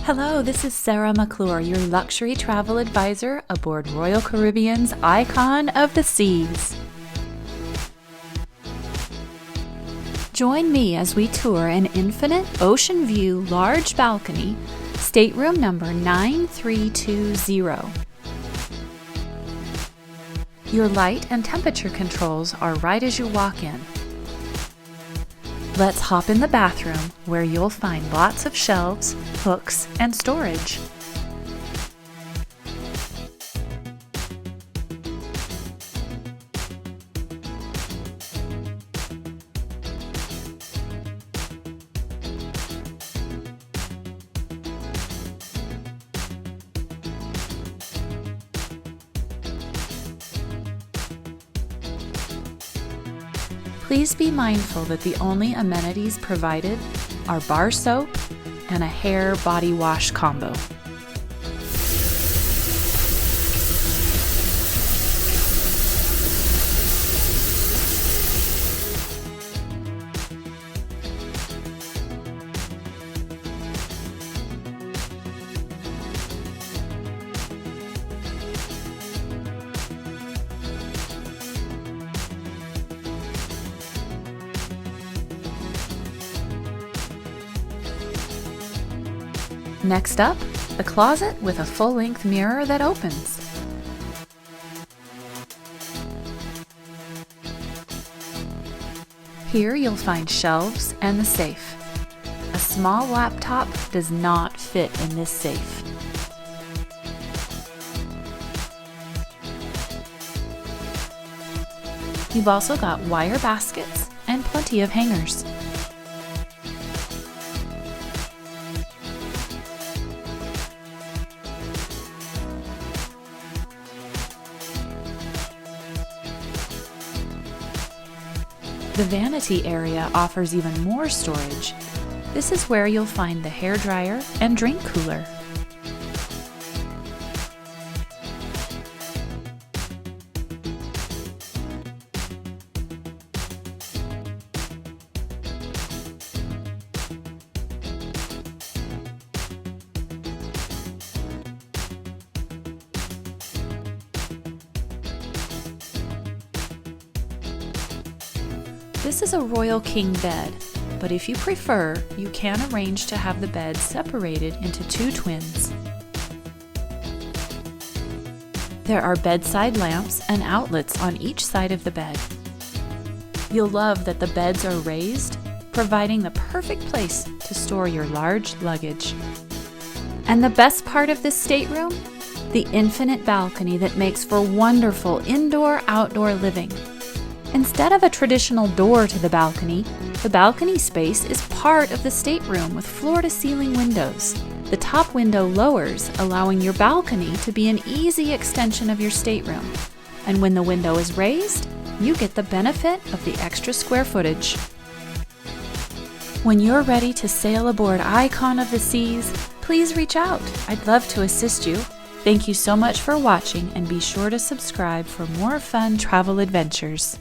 Hello, this is Sarah McClure, your luxury travel advisor aboard Royal Caribbean's Icon of the Seas. Join me as we tour an infinite ocean view large balcony, stateroom number 9320. Your light and temperature controls are right as you walk in. Let's hop in the bathroom where you'll find lots of shelves, hooks, and storage. Please be mindful that the only amenities provided are bar soap and a hair body wash combo. Next up, the closet with a full-length mirror that opens. Here you'll find shelves and the safe. A small laptop does not fit in this safe. You've also got wire baskets and plenty of hangers. The vanity area offers even more storage. This is where you'll find the hairdryer and drink cooler. This is a Royal King bed, but if you prefer, you can arrange to have the bed separated into two twins. There are bedside lamps and outlets on each side of the bed. You'll love that the beds are raised, providing the perfect place to store your large luggage. And the best part of this stateroom? The infinite balcony that makes for wonderful indoor-outdoor living. Instead of a traditional door to the balcony space is part of the stateroom with floor-to-ceiling windows. The top window lowers, allowing your balcony to be an easy extension of your stateroom. And when the window is raised, you get the benefit of the extra square footage. When you're ready to sail aboard Icon of the Seas, please reach out. I'd love to assist you. Thank you so much for watching, and be sure to subscribe for more fun travel adventures.